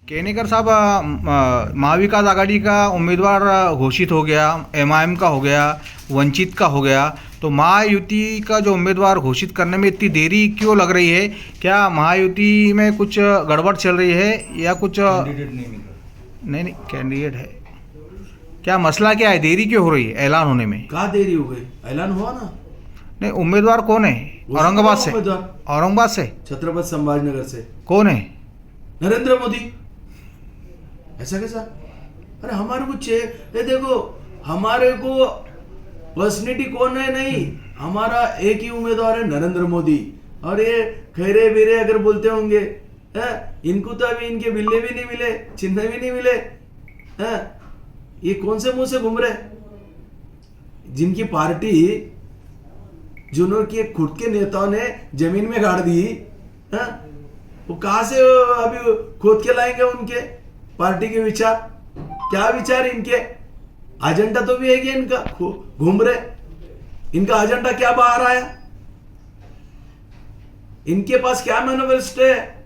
केनेकर साहब, महाविकास आघाड़ी का उम्मीदवार घोषित हो गया, एमआईएम का हो गया, वंचित का हो गया, तो महायुति का जो उम्मीदवार घोषित करने में इतनी देरी क्यों लग रही है? क्या महायुति में कुछ गड़बड़ चल रही है या कुछ? कैंडिडेट नहीं मिल रहा। नहीं, कैंडिडेट है। क्या मसला क्या है, देरी क्यों हो रही है ऐलान होने में? कहाँ देरी हो गई? ऐलान हुआ ना। नहीं, उम्मीदवार कौन है? औरंगाबाद से? उम्मीदवार औरंगाबाद से छत्रपति संभाजीनगर से कौन है? नरेंद्र मोदी। ऐसा कैसा? अरे हमारे को ये देखो, हमारे को पर्सनैलिटी कौन है नहीं, हमारा एक ही उम्मीदवार है, नरेंद्र मोदी। और ये खैरे बीरे अगर बोलते होंगे इनको तो अभी इनके बिल्ले भी नहीं मिले, चिन्ह भी नहीं मिले। ये कौन से मुंह से घूम रहे? जिनकी पार्टी, जिन्होंने खुद के नेताओं ने जमीन में गाड़ दी, वो कहां से अभी खोद के लाएंगे उनके पार्टी के विचार? क्या विचार इनके? एजेंडा तो भी है कि इनका घूम रहे, इनका एजेंडा क्या बाहर आया? इनके पास क्या मैनिफेस्टो है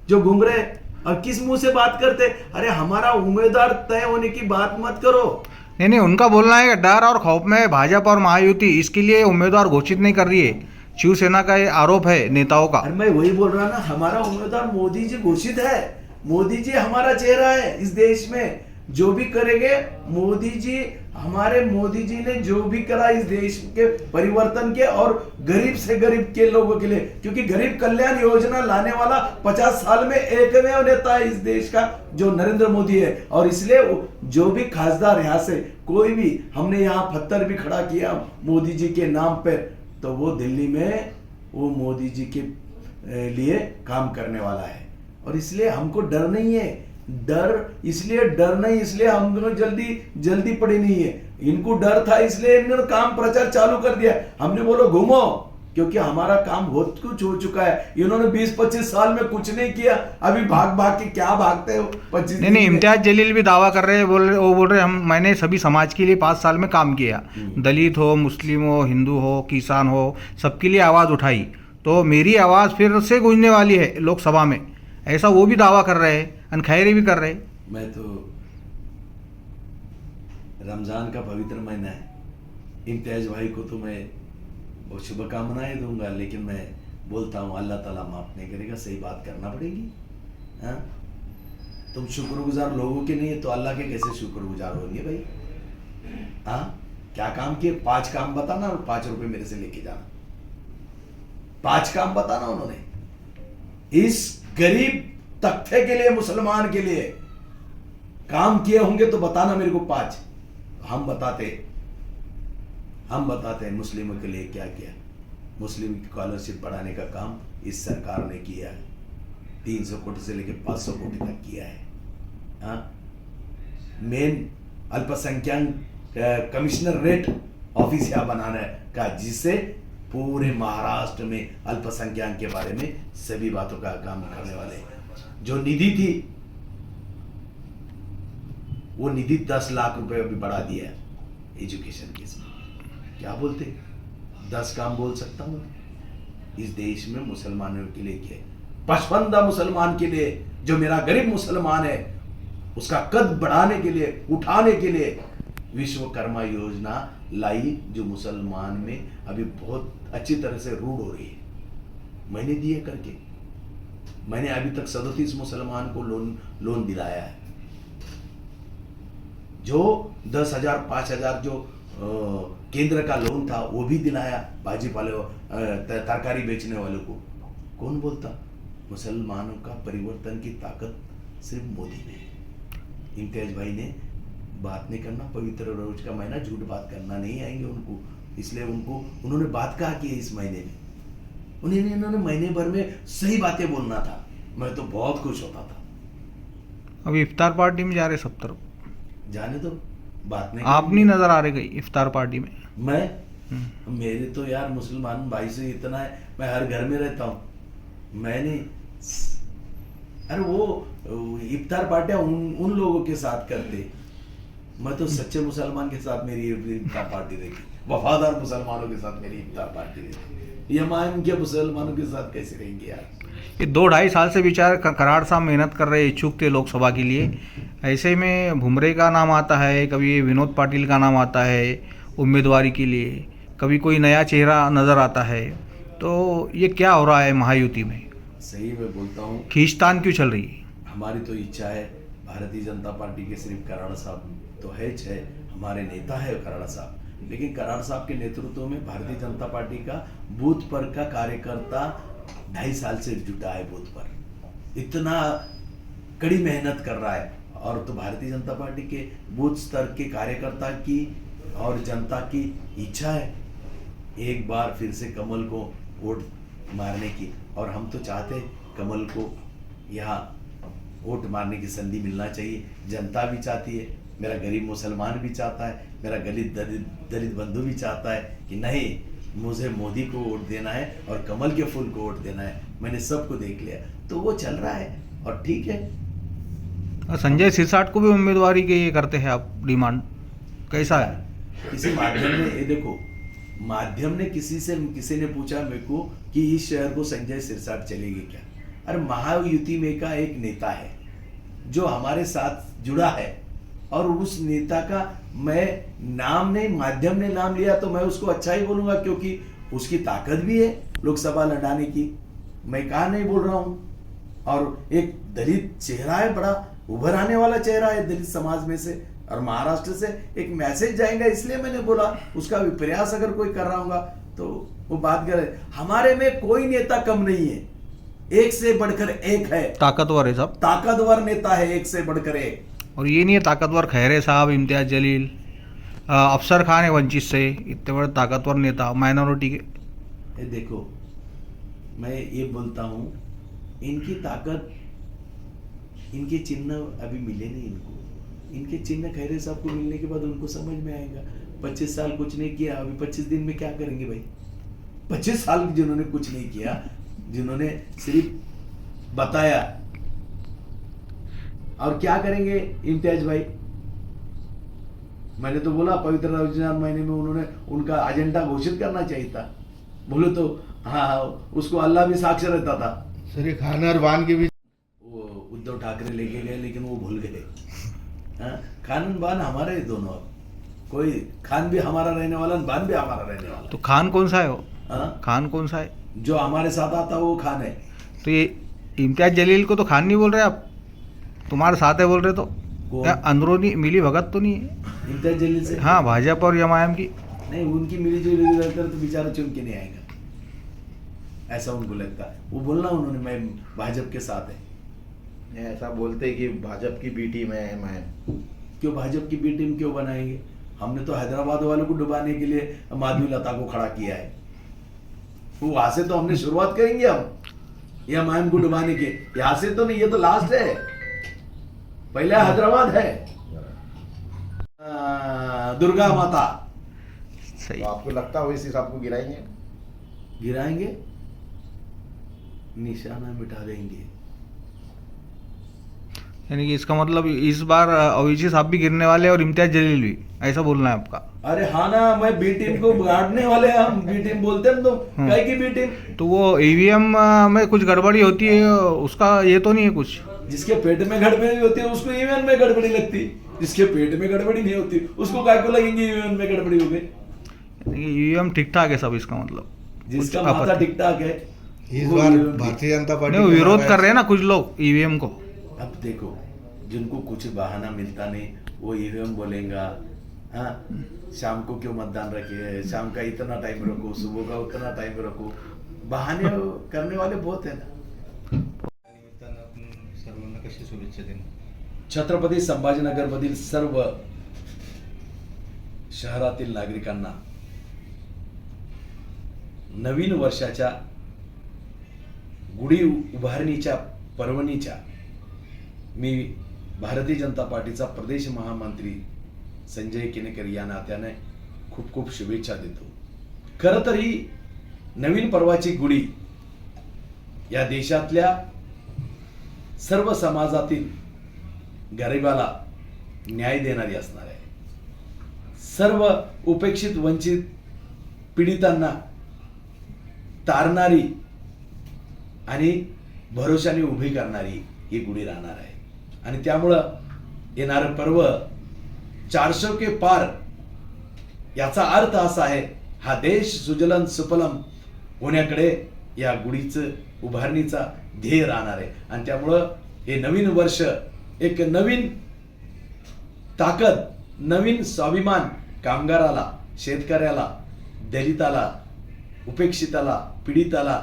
जो घूम रहे? और किस मुंह से बात करते? अरे हमारा उम्मीदवार तय होने की बात मत करो। नहीं, उनका बोलना है कि डर और खौफ में भाजपा और महायुति इसके लिए उम्मीदवार घोषित नहीं कर रही है। शिवसेना का ये आरोप है नेताओं का। अरे मैं वही बोल रहा ना, हमारा उम्मीदवार मोदी जी घोषित है। मोदी जी हमारा चेहरा है इस देश में। जो भी करेंगे मोदी जी, हमारे मोदी जी ने जो भी करा इस देश के परिवर्तन के और गरीब से गरीब के लोगों के लिए, क्योंकि गरीब कल्याण योजना लाने वाला 50 साल में एकमेव नेता है इस देश का, जो नरेंद्र मोदी है। और इसलिए जो भी खासदार यहाँ से कोई भी, हमने यहाँ पत्थर भी खड़ा किया मोदी जी के नाम पर, तो वो दिल्ली में वो मोदी जी के लिए काम करने वाला है। और इसलिए हमको डर नहीं है। डर नहीं, इसलिए हमको जल्दी पड़ी नहीं है। इनको डर था इसलिए इन्होंने काम प्रचार चालू कर दिया। हमने बोलो घूमो, क्योंकि हमारा काम बहुत कुछ हो चुका है। इन्होंने 20-25 साल में कुछ नहीं किया, अभी भाग के क्या भागते हो 25? नहीं, इम्तियाज जलील भी दावा कर रहे हैं, बोल रहे मैंने सभी समाज के लिए 5 साल में काम किया, दलित हो, मुस्लिम हो, हिंदू हो, किसान हो, सबके लिए आवाज उठाई, तो मेरी आवाज फिर से गूंजने वाली है लोकसभा में, ऐसा वो भी दावा कर रहे हैं, अनखैरी भी कर रहे हैं। मैं तो रमजान का पवित्र महीना है, इम्तियाज भाई को तो मैं बहुत शुभकामनाएं दूंगा, लेकिन मैं बोलता हूँ अल्लाह ताला माफ नहीं करेगा, सही बात करना पड़ेगी। हाँ, तुम शुक्रगुजार लोगों के नहीं है तो अल्लाह के कैसे शुक्रगुजार होंगे भाई? हाँ, क्या काम किए? 5 काम बताना और 5 रुपए मेरे से लेके जाना। 5 काम बताना उन्होंने इस गरीब तख्ते के लिए, मुसलमान के लिए काम किए होंगे तो बताना मेरे को 5। हम बताते हैं मुस्लिमों के लिए क्या किया। मुस्लिम की स्कॉलरशिप बढ़ाने का काम इस सरकार ने किया है, 300 कोटी से लेकर 500 कोटी तक किया है। हाँ, मेन अल्पसंख्यक कमिश्नरेट ऑफिस यहाँ बनाने का, जिससे पूरे महाराष्ट्र में अल्पसंख्यक के बारे में सभी बातों का काम करने वाले। जो निधि थी वो निधि 10 लाख रुपए अभी बढ़ा दिया है एजुकेशन के साथ। क्या बोलते? 10 काम बोल सकता हूं इस देश में मुसलमानों के लिए किए, पसंदीदा मुसलमान के लिए, जो मेरा गरीब मुसलमान है उसका कद बढ़ाने के लिए, उठाने के लिए विश्वकर्मा योजना लाई, जो मुसलमान में अभी बहुत अच्छी तरह से रूढ़ हो रही है। मैंने दिए करके, मैंने अभी तक 37 मुसलमान को लोन दिलाया है। जो 10,000 5,000 जो केंद्र का लोन था वो भी दिलाया भाजी पाले तरकारी बेचने वालों को। कौन बोलता? मुसलमानों का परिवर्तन की ताकत सिर्फ मोदी ने। इम्तियाज भाई ने बात नहीं करना, पवित्र रोज का महीना, झूठ बात करना नहीं आएंगे उनको, इसलिए उन्होंने बात कहा कि इस महीने में उन्होंने महीने भर में सही बातें बोलना था। मैं तो बहुत खुश होता था। अभी इफ्तार पार्टी में जा रहे सब तरफ, जाने दो, बात नहीं। आप नहीं नजर आ रहे गई इफ्तार पार्टी में? मैं मेरे तो यार मुसलमान भाई से इतना है, मैं हर घर में रहता हूँ। मैंने अरे वो इफ्तार पार्टियां उन लोगों के साथ करते, मैं तो सच्चे मुसलमान के साथ मेरी इफ्तार पार्टी रहती, वफादार मुसलमानों के साथ मेरी इफ्तार पार्टी रहती। ये के मुसलमानों के साथ कैसे रहेंगे यार? ये 2-2.5 साल से बेचारे करार साहब मेहनत कर रहे, इच्छुक थे लोकसभा के लिए। ऐसे में भुमरे का नाम आता है, कभी विनोद पाटिल का नाम आता है उम्मीदवारी के लिए, कभी कोई नया चेहरा नज़र आता है। तो ये क्या हो रहा है महायुति में? सही मैं बोलता हूँ, खींचतान क्यों चल रही है? हमारी तो इच्छा है, भारतीय जनता पार्टी के सिर्फ कराड़ साहब तो है, हमारे नेता है कराड़ साहब, लेकिन कराड़ साहब के नेतृत्व में भारतीय जनता पार्टी का बूथ पर का कार्यकर्ता 2.5 साल से जुटा है, बूथ पर इतना कड़ी मेहनत कर रहा है। और तो भारतीय जनता पार्टी के बूथ स्तर के कार्यकर्ता की और जनता की इच्छा है एक बार फिर से कमल को वोट मारने की, और हम तो चाहते हैं कमल को यहाँ वोट मारने की संधि मिलना चाहिए। जनता भी चाहती है, मेरा गरीब मुसलमान भी चाहता है, मेरा दलित बंधु भी चाहता है कि नहीं, मुझे मोदी को वोट देना है और कमल के फूल को वोट देना है। मैंने सबको देख लिया, तो वो चल रहा है और ठीक है। संजय सिरसाट को भी उम्मीदवारी के ये करते हैं आप डिमांड, कैसा है? किसी माध्यम ने, ये देखो, माध्यम ने किसी ने पूछा मेरे को कि इस शहर को संजय सिरसाट चलेगी क्या? अरे महायुति में का एक नेता है जो हमारे साथ जुड़ा है, और उस नेता का मैं नाम नहीं, माध्यम ने नाम लिया तो मैं उसको अच्छा ही बोलूंगा, क्योंकि उसकी ताकत भी है लोकसभा लड़ाने की, मैं कहा नहीं बोल रहा हूं। और एक दलित चेहरा है, बड़ा उभर आने वाला चेहरा है दलित समाज में से, और महाराष्ट्र से एक मैसेज जाएगा, इसलिए मैंने बोला उसका भी प्रयास अगर कोई कर रहा होगा तो वो बात करे। हमारे में कोई नेता कम नहीं है, एक से बढ़कर एक है, ताकतवर है सब, ताकतवर नेता है, एक से बढ़कर एक। और ये नहीं है ताकतवर खैरे साहब, इम्तियाज जलील, अफसर खान है वंचित से, इतने बड़े ताकतवर नेता माइनॉरिटी के। ये देखो, मैं ये बोलता हूं, इनकी ताकत, इनके चिन्ह अभी मिले नहीं इनको, इनके चिन्ह खैरे साहब को मिलने के बाद उनको समझ में आएगा। 25 साल कुछ नहीं किया, अभी 25 दिन में क्या करेंगे भाई? 25 साल जिन्होंने कुछ नहीं किया, जिन्होंने सिर्फ बताया, और क्या करेंगे इम्तियाज भाई? मैंने तो बोला पवित्र रमजान महीने में उन्होंने उनका एजेंडा घोषित करना चाहिए था, बोले तो हाँ, उसको अल्लाह भी साक्षी रहता था। सर ये खान और वान के बीच वो उद्धव ठाकरे लेके गए, लेकिन वो भूल गए। हाँ, खान बान हमारे दोनों, कोई खान भी हमारा रहने वाला, बान भी हमारा रहने वाला। तो खान कौन सा है वो? हाँ? खान कौन सा है? जो हमारे साथ आता वो खान है। तो ये इम्तियाज जलील को तो खान नहीं बोल रहे आप, तुम्हारे साथ है बोल रहे, तो कौन? क्या अंदरूनी मिली भगत तो नहीं है? इम्तियाज जलील से? हाँ, भाजपा और एमआईएम की। नहीं, उनकी मिली जुली रहकर तो बेचारा चुन के नहीं आएगा, ऐसा उनको लगता है। वो बोलना उन्होंने मैं भाजपा के साथ है, ऐसा बोलते हैं कि भाजपा की बी टीम है एमआईएम। क्यों भाजपा की बी टीम क्यों बनाएंगे? हमने तो हैदराबाद वालों को डुबाने के लिए माधवी लता को खड़ा किया है, वो वहां से तो हमने शुरुआत करेंगे हम, या मैम को डुबाने के, यहां से तो नहीं, ये तो लास्ट है, पहले हैदराबाद है। दुर्गा माता सही। तो आपको लगता है इस हिसाब को गिराएंगे? गिराएंगे, निशाना मिटा देंगे। यानी कि इसका मतलब इस बार अविची साहब भी गिरने वाले और इम्तियाज जलील भी, ऐसा बोलना है आपका? अरे हाँ ना, मैं बी टीम को गाड़ने वाले हैं हम, बी टीम बोलते हैं तो काय की बी टीम? तो वो ईवीएम में कुछ गड़बड़ी होती है, उसका ये तो नहीं है कुछ? जिसके पेट में गड़बड़ी होती है उसको ईवीएम में गड़बड़ी लगती, जिसके पेट में गड़बड़ी नहीं होती उसको काय को लगेंगे ईवीएम में गड़बड़ी हो गई? ईवीएम ठीक ठाक है सब, इसका मतलब जिसका कुछ माथा आपत्ति? ठीक ठाक है इस वो बार EVM भारतीय जनता पार्टी नहीं, वो को विरोध हराया कर रहे हैं ना कुछ लोग ईवीएम को। अब देखो, जिनको कुछ बहाना मिलता नहीं वो ईवीएम बोलेगा। हाँ, शाम को क्यों मतदान रखे, शाम का इतना टाइम रखो, सुबह का उतना टाइम रखो, बहाने करने वाले बहुत है ना। सर्वांना कशी शुभेच्छा देणं? छत्रपती संभाजीनगरमधील सर्व शहरातील नागरिकांना नवीन वर्षाच्या गुढी उभारणीच्या पर्वणीच्या मी भारतीय जनता पार्टीचा प्रदेश महामंत्री संजय केनेकर या नात्याने खूप खूप शुभेच्छा देतो। खरं तर ही नवीन पर्वाची गुढी या देशातल्या सर्व समाजातील गरिबाला न्याय देणारी असणार आहे। सर्व उपेक्षित वंचित पीडितांना तारणारी आणि भरोशाने उभी करणारी ही गुढी राहणार आहे. आणि त्यामुळं येणारं पर्व 400 के पार याचा अर्थ असा आहे, हा देश सुजलन सुफलम होण्याकडे या गुढीचं उभारणीचा ध्येय राहणार आहे. आणि त्यामुळं हे नवीन वर्ष एक नवीन ताकद, नवीन स्वाभिमान कामगाराला, शेतकऱ्याला, दलिताला, उपेक्षिताला, पीडिताला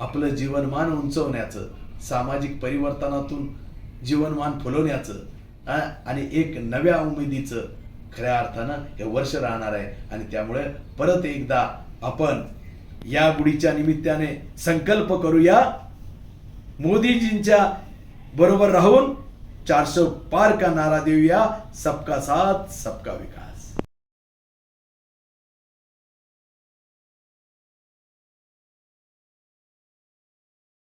आपलं जीवनमान उंचवण्याचं, सामाजिक परिवर्तनातून जीवनमान फुलवण्याचं आणि एक नव्या उमेदीचं खऱ्या अर्थानं हे वर्ष राहणार आहे. आणि त्यामुळे परत एकदा आपण या गुढीच्या निमित्ताने संकल्प करूया, मोदीजींच्या बरोबर राहून 400 पार का नारा देऊया, सबका साथ सबका विकास.